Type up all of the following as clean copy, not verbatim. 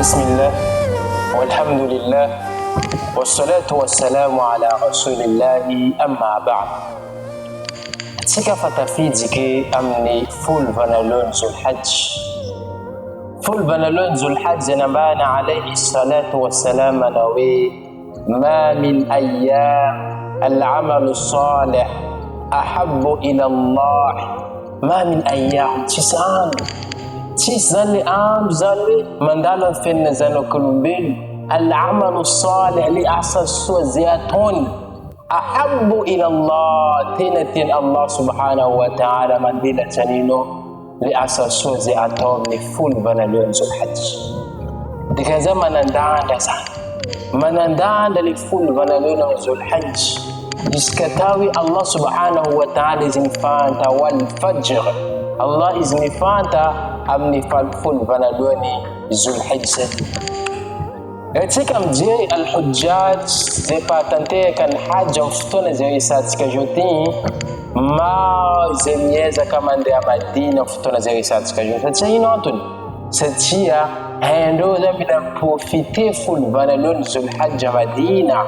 Bismillah, walhamdulillah, wassalatu wassalamu ala rasulillahi amma ba'd. Tsika fatafijike amin'ny folo vanalon'ny Zulhajj. Folo vanalon'ny Zulhajj nambana alayhi salatu wassalam manao hoe ma min ayyam al-amalu salih ahabbu ila Allah. Ma min ayyam, tsisy andro, tsisy zany le andro zany hoe mandalo amin'ny fiainana zanak'olombelo, al-amalu salih, le asa soa zay ataony, ahabbu ila Allah, tena tiany Allah subhanahu wa ta'ala mandelatra anino le asa soa zay atao amin'ny folo vanalon'ny Zulhajj. Dikazay manandanda zany, manandanda le folo vanalon'ny Zulhajj jusqu'à tawi Allah subhanahu wa ta'ala izy mifanta wal fajr, Allah izy mifanta amin'ny folo vanalon'ny Zulhijja. Tsika mijery al-hujjaj zay mpahatanteraky ny hajj amin'ny fotoana zay resatsika zao ty, maro zay miezaka mandeha Madina amin'ny fotoana zay resatsika zao. Satria ino antony? Satria haindreo zay mila profiter folo vanalon'ny Zulhijja Madina.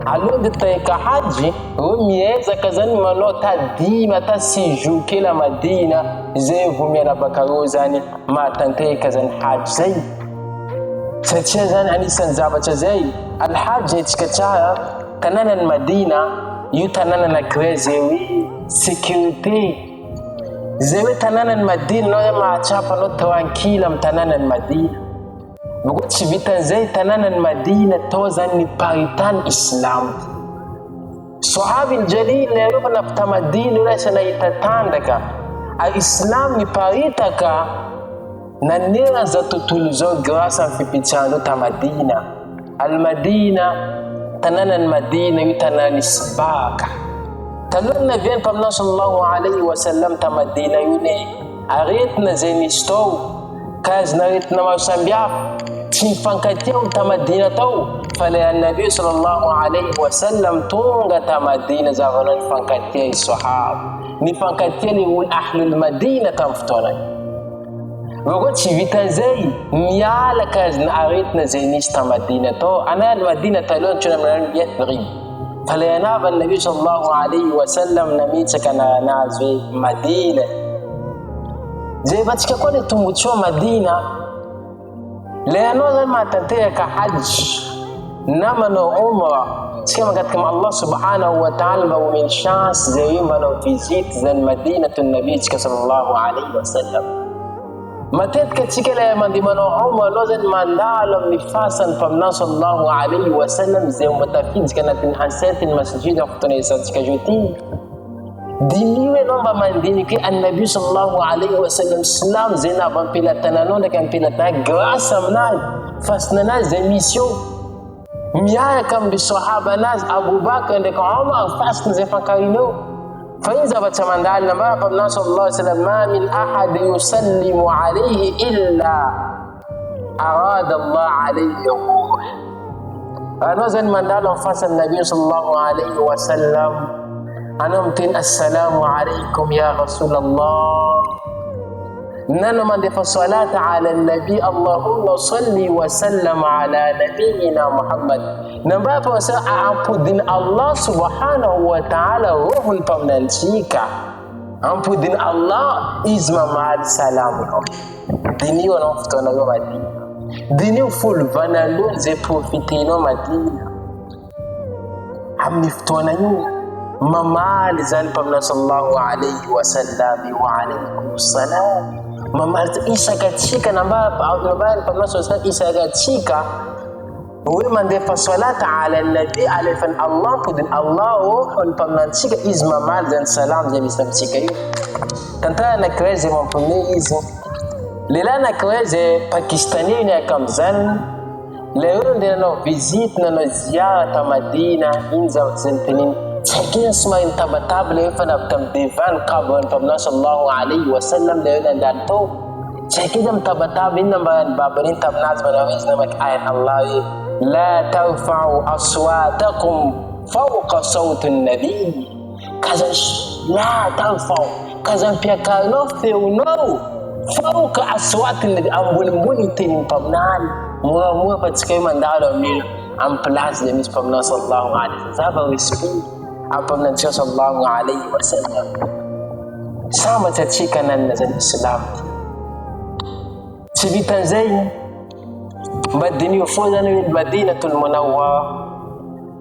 Aloha de taika haji, reo miezaka zany manao tadimy ata 6 jours kely a Madina, zay vao miarabaka reo zany mahatanteraka zany haji zay. Satria zany anisan'ny zavatra zay, al-hajj etsika tsara, tanànan'ny Madina, io tanàna anankiray zay hoe sécurité. Zay hoe tanànan'ny Madina, anao zay mahatsapa anao tranquille amin'ny tanànan'ny Madina. Boko tsy vitan'izay tanànan'ny Madina tao zany ny paritany Islam. Sahabi al-Jalil rehefa nafita Madina lasa nahita tandaka al-Islam niparitaka, nanera za tontolo zao grâce amin'ny fipitrahana ta Madina. Al-Madina, tanànan'ny Madina io tanàna isbaka. Talohan'ny naviany mpaminao sallallahu alayhi wa sallam ta Madina io ne aretina zay nisy tao, kazina aretina maro sambihafa, tsy mifankatia ta Madina tao, fa le annabi sallallahu alayhi wa sallam tonga ta Madina zavana nifankatia i sahaba, nifankatia le olo ahlul Madina tamin'ny fotoana io. Vako tsy vitan'izay miala kazina aretina zay nisy ta Madina tao. Anay Madina taloha tsona amin'any Yathrib, fa le anava annabi sallallahu alayhi wa sallam namitsaka nazy hoe Madina. Zay vatsika koa le tombontsoa Madina, le anao zany mahatanteraka hajj na manao umra, tsika mangataka ma Allah subhanahu wa ta'ala mba omeny chance zay hoe manao visite zany Madinatun Nabi tsika sallallahu alayhi wa sallam. Matetika tsika le mandeha manao umra, anao zany mandalo amin'ny fasan'ny mpaminao sallallahu alayhi wa sallam zay matafijika anatin'ny enceinte-ny masjid amin'ny fotoana resatsika zao ty. Dimy anao mba mandiniky annabi sallallahu alayhi wa sallam Islam zay navampelatana anao ndraiky ampelatana grâce aminazy, fasina anazy zay mission miaraka amin'ny sahaba anazy Abu Bakr ndraiky Omar fasina zay fankarineo. Fa iny zavatra mandalo namba mpaminao sallallahu alayhi wa sallam, ma min ahad yusallimu alayhi illa arada Allah alayhi ruh. Anao zany mandalo amin'ny fasan'ny nabi sallallahu alayhi wa sallam, anao miteny assalamu alaikum ya Rasulallah, nano mandefa salata ala nabi, Allahumma salli wa sallam ala nabiyina Muhammad. Namba pa sa aampudin Allah subhanahu wa ta'ala ruhul pamnanchika, ampudin Allah izma ma'al salamu. Dini wana fotoana yo Madina, dini folo vanalon'ny zay profitenao Madina amin'ny fotoana io. Mamaly zany mpaminao sallallahu alayhi wa sallam wa alaykum salam, mamaly isakatsika namba mpaminao sallallahu alayhi wa sallam isakatsika hoe mandefa salata ala nabi alefan Allah pudin Allah ruhul mpaminantsika izy mamaly zany salam zay misy amitsika io. Tantara anankiray zay mampiomehy izy, lehilahy anankiray zay pakistanais niaraka am'zany, le olo ndeha nanao visite nanao ziara ta Madina, iny zavatra zay niteniny tsakina somary nitabataba le efa navita midevany kaban'ny mpaminao sallallahu alayhi wa sallam le hoe nandalo tao, tsakina mitabataba iny nambarany babany iny taminazy manao izy namaky ayan Allah hoe la tarfa'u aswatakum fawqa sawti nabi, kazany la tarfa'u, kazany piakarinao feonao fawqa aswati nabi, ambonimbony ny tenin'ny mpaminany. Mura patika mandalo ni en place de mis pamna sallallahu alaihi wasallam respect apamna sallallahu alaihi wasallam sama tatika nan zan islam sibitan zain badini ufuza ni madinatul munawwara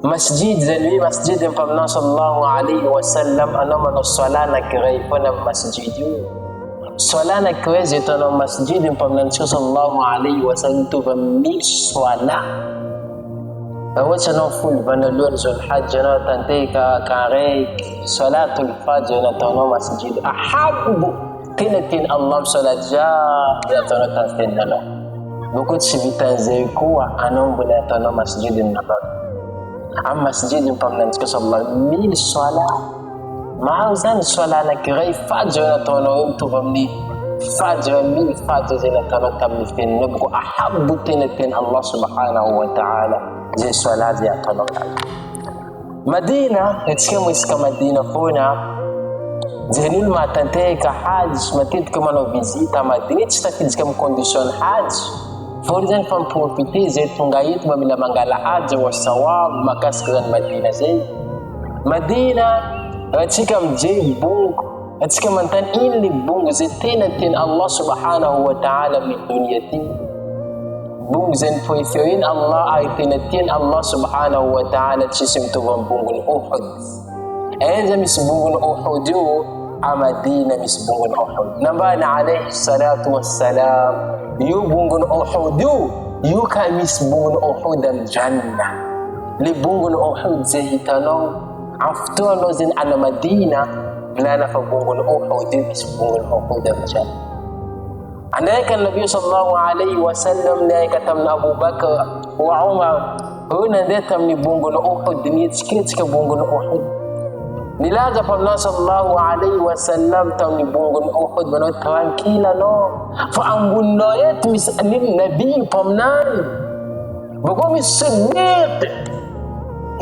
masjid zanwi masjid pamna sallallahu alaihi wasallam anama salana kirayfana masjid solana kwezi tano masjid pamna sallallahu alaihi wasallam tu bami swala wacha no full bana lor zul hajj na tanteka kare salatul fajr na tano masjid ahabu tin Allah salat ya tano tantena bukut sibitan kuwa anombula tano masjidin nabawi am masjidin pamna sallallahu mil swala mauzan solana kare fajr na tano tu bami fajr mil fajr na tano tamfin nabku ahabu tin Allah subhanahu wa ta'ala zai swala zai talaka Madina katika mwisika Madina kuna zenil matante ka hajj matit kama no visita Madina tafizika condition hajj forzan fam profiter zai tungayit mamila mangala hajj wa sawab makaskazan Madina zai Madina katika mji bungu katika mantan ili bungu zai tena Allah subhanahu wa ta'ala min dunyati bungzen poifirin Allah ay tinatin Allah subhanahu wa ta'ala chisim tubang bungun Uhud enza misbungun Uhud amadina misbungun Uhud nabana alayhi salatu wassalam yu bungun Uhud yu ka misbungun Uhud al jannah li bungun Uhud zahitano aftono zin ala Madina lana fa bungun Uhud misbungun Uhud al jannah Anaika Nabi sallallahu alaihi wasallam naika tamna Abu Bakar wa Umar huna ndeta mnibungu na Uhud ni tiketi bungu na Uhud nilaga pamna sallallahu alaihi wasallam tamnibungu na Uhud bano tranquila no fa ambunno yet misalim nabi pamnan bako misiddiq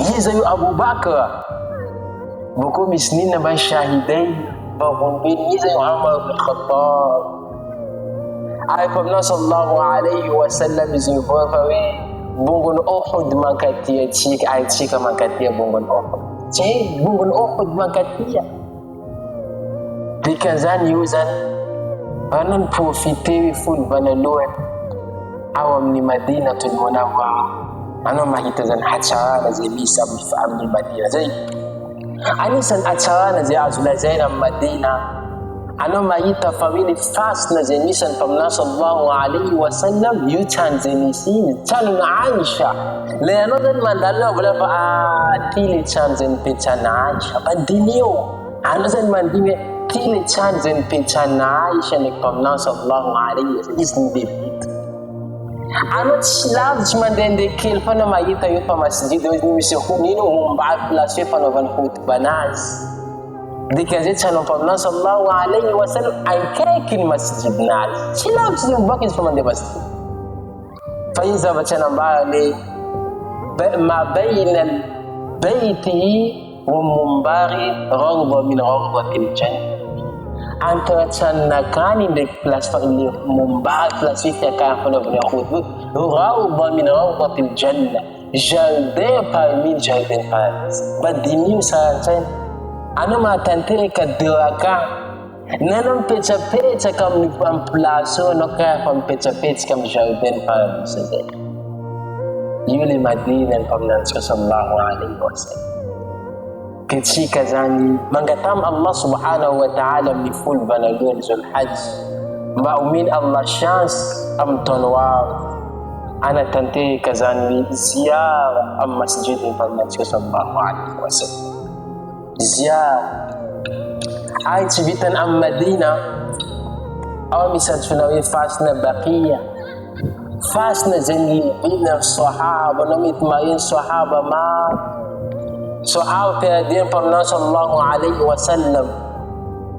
yiza yu Abu Bakar bako misnina ban shahidai bako bin yiza yu Umar bin Khattab ay pamna sallallahu alaihi wasallam zufawe bungun Uhud makatia chik ay chika makatia bungun Uhud che bungun Uhud makatia dikazan yuzan anan profiter full banaloe awam ni Madinatul Munawwara anan mahitazan hachara zai bisa bi fa'amni Madina zai anisan achara zai azula zainab Madina ano mayita family fast na zenisan pamna sallallahu alaihi wasallam yu chan zenisi chan Aisha le ano dan mandala wala ba tili chan zen pe chan Aisha bandinio ano dan mandime tili chan zen pe chan Aisha ne pamna sallallahu alaihi wasallam isni bibit ano chilav chmandende kil pana mayita yu pa masjid ni se hunino mumba place pa no van hut banas dikaze chano pamna sallallahu alaihi wasallam ay kaikin masjid nal chilam chilam bakis pamande masjid faiza bachana mbale ma bayna baitihi wa mumbari rawda min rawdatil jannah antara chanakani de place fa li mumbari place fi ka fa no khudud rawda min rawdatil jannah jardin parmi jardin paradis badini sa ano matante ka diraka nanam pecha kam ni pamplaso no ka pam pecha kam jardin paradis sa yuli Madina pamnan sallallahu alaihi wasallam kichi kazani mangatam Allah subhanahu wa ta'ala ni full banalul zul hajj maumin Allah chance am tonwa ana tante kazani ziyara am masjid pamnan sallallahu alaihi wasallam ziyara ay cibitan am Madina aw misal tunawi fasna baqiya fasna zani bina sahaba namit mayin sahaba ma sahaba din pamna sallallahu alaihi wasallam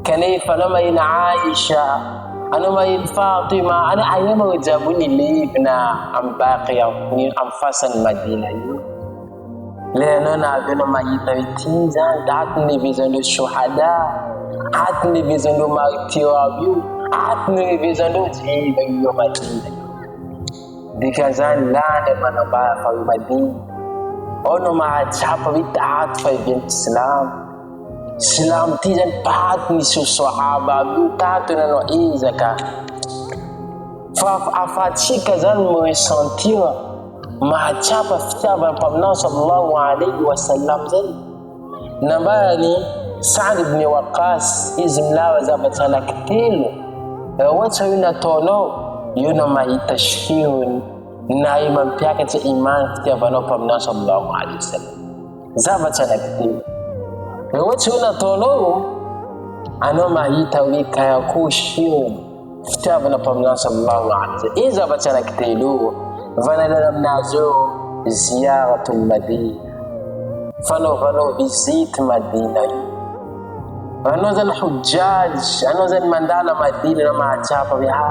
kanifa namayin Aisha ana mayin Fatima ana ayama wajabuni libna am baqiya ni am fasan Madina leno na beno mayita tinza atni bizando shuhada atni bizando martirabiu atni bizando jiba yo Madina dikazan lana manambaya fa Madina ono mahachapa vitat fa ibn Islam tizan pat ni sahaba tato na no izaka fa afachika zan mo sentir mahachapa fitaba pamna sallallahu alaihi wasallam zan nambani Sa'd ibn Waqqas izmlawa zabatana kitelo watu yuna tono yuna maitashfiun na imam pyaka cha iman fitaba no pamna sallallahu alaihi wasallam zabatana kitelo watu yuna tono ano maita wika ya kushio fitaba no pamna sallallahu alaihi wasallam izabatana kitelo vanala mnazo ziyaratul Madina fano visit Madina anozan hujjaj anozan mandala Madina na mahachapa biha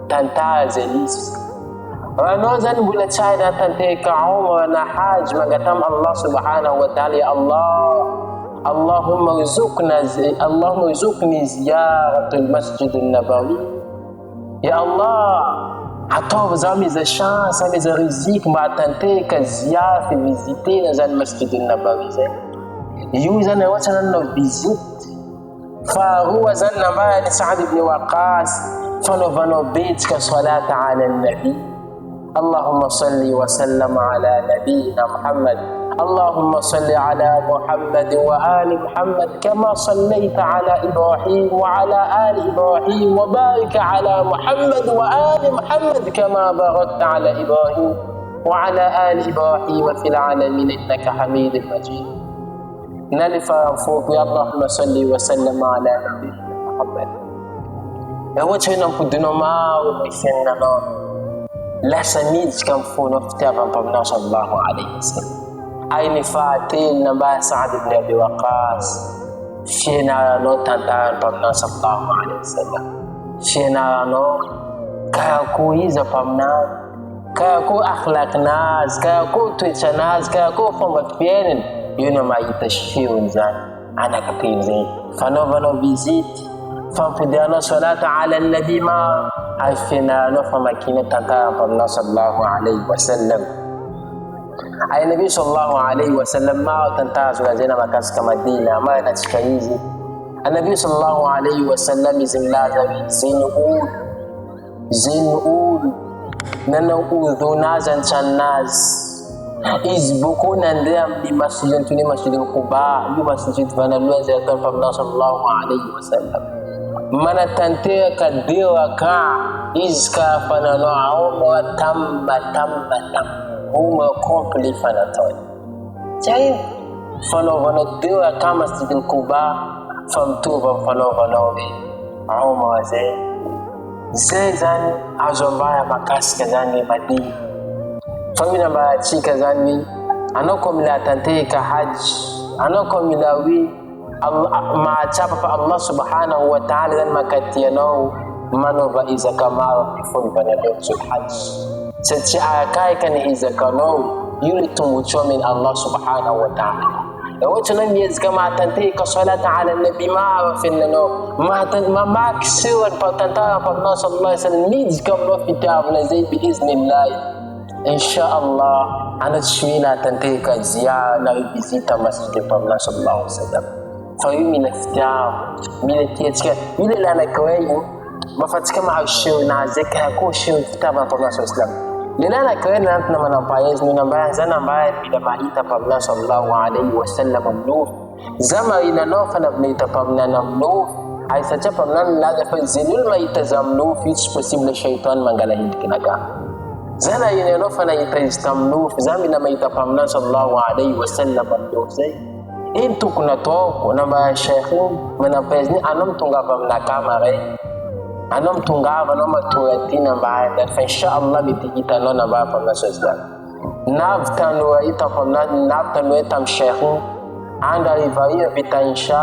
tantazelis anozan bula china tanteka umra na haj magatam Allah subhanahu wa ta'ala ya Allahumma rizukni ziyaratul masjid an-nabawi ya Allah atov zami za chance zami za riziki matanteka ziyafi visiter na zan masjid an-nabawi yuzan watana no visit فهو زن مال سعد بن وقاص فنو بيتك صلاة على النبي اللهم صل وسلم على نبينا محمد اللهم صل على محمد وآل محمد كما صليت على إبراهيم وعلى آل إبراهيم وبارك على محمد وآل محمد كما باركت على إبراهيم وعلى آل إبراهيم في العالمين إنك حميد مجيد نالفا فوق يا اللهم صل وسلم على نبينا محمد وجهنا بدنا ما ومثلنا لا سميد كم فونا فتابا بابنا صلى الله عليه وسلم أين فاتين نبا سعد بن أبي وقاص فينا نو تنتان بابنا صلى الله عليه وسلم فينا نو كاكو إذا بابنا كاكو أخلاق ناس كاكو تويتش ناس كاكو فمت فينن yuna maitashfiun zan ana kapinzi fano visit fampidiano salata ala nabi ma afina no famakina tanta pamna sallallahu alaihi wasallam ay nabi sallallahu alaihi wasallam ma tanta zina makas ka Madina ma na chikaizi anabi sallallahu alaihi wasallam izimlaza zinul nana udhuna zan channas izbuku nandam di masjid tuni masjidil Quba di masjid bana luaza kan pamna sallallahu alaihi wasallam mana tante kadira ka izka fanano wa tamma huma kompli fanaton cai fano dira ka masjidil Quba famtu fano be auma zezan azomba makas kazani Madina famina ba chika zani anako mila tanteka haji anako mila wi ma chapa pa Allah subhanahu wa ta'ala dan makatiano manova izakamara fun banado sul haji sachi akai kan izakano yuli tumucho min Allah subhanahu wa ta'ala wato nan yes kama tanteka salata ala nabi ma finno ma maksiwan pa tanta pa Allah sallallahu alaihi wasallam needs come no fitab na zai bi iznillah inshallah ana shwina tanteka ziyara na visita masjid pamna sallallahu alaihi wasallam fa yumi naftaa mila tietika mila lana kawai mafatika ma shwina zaka ko shwina fitaba pamna sallallahu alaihi wasallam lana kawai na manapayez ni namba zana mbaya bila maita pamna sallallahu alaihi wasallam mnu zama ina nofa na maita pamna mnu ay sacha pamna la fa zinul maita zamnu fi possible shaytan mangalahin kinaga zana yene no fana itastamnu zamina maita pamna sallallahu alaihi wasallam dozai intu kuna to na ba sheikhu mana pezni anam tunga pamna kamare anam tunga bano matuatina ba da fa inshallah bitika no na ba pamna sallallahu naftanu ita pamna naftanu etam sheikhu anda rivaia bitansha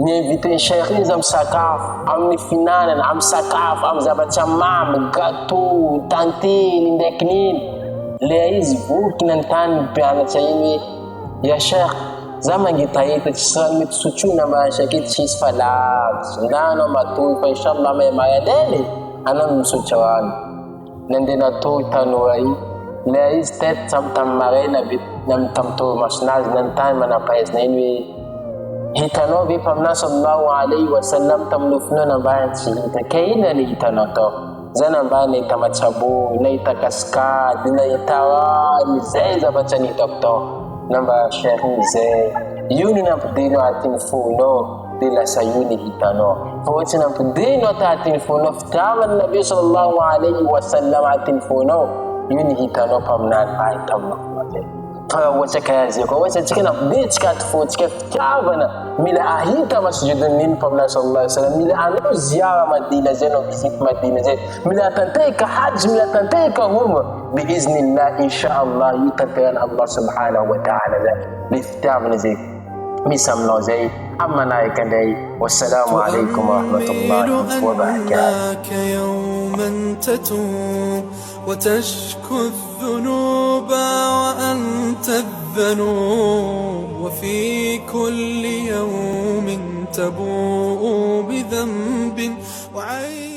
ni invite sheikh zam sakaf am ni finanan am sakaf am zabacha mam gato tante ndeknin leiz bukinan tan biana chayini ya sheikh zama gitaita tsami tsuchuna ma shakit chis fala ndano matu fa inshallah me mayadele anam suchawan nandena to tanoi la izy tet tam marena bit nam tam to masnaz nan tan mana pais na inwi hitanao be pamna sallallahu alaihi wasallam tam lufno na bayan si hita kaina ni hitanao to zana bani tamachabu na itakaska dina itawa ni zaiza bachani dokto namba shehu ze yuni na pudino atin funo dila sayuni hitano fawati na pudino ta atin funo ftama nabi sallallahu alaihi wasallam atin funo yuni hitano pamnan ay tamno fa wacha kazi ko wacha cikana beach kat fo cikaf tabana mila ahita masjidun nin pamna sallallahu alaihi wasallam mila anu ziyara madina zeno visit madina ze mila tantai ka hajj mila tantai ka umra biiznillah inshallah yutakan Allah subhanahu wa ta'ala liftamna ze misamno ze amma naikandai wassalamu alaikum warahmatullahi wabarakatuh يوما تتوب وتشكو الذنوب وأنت الذنوب وفي كل يوم تبوء بذنب وعين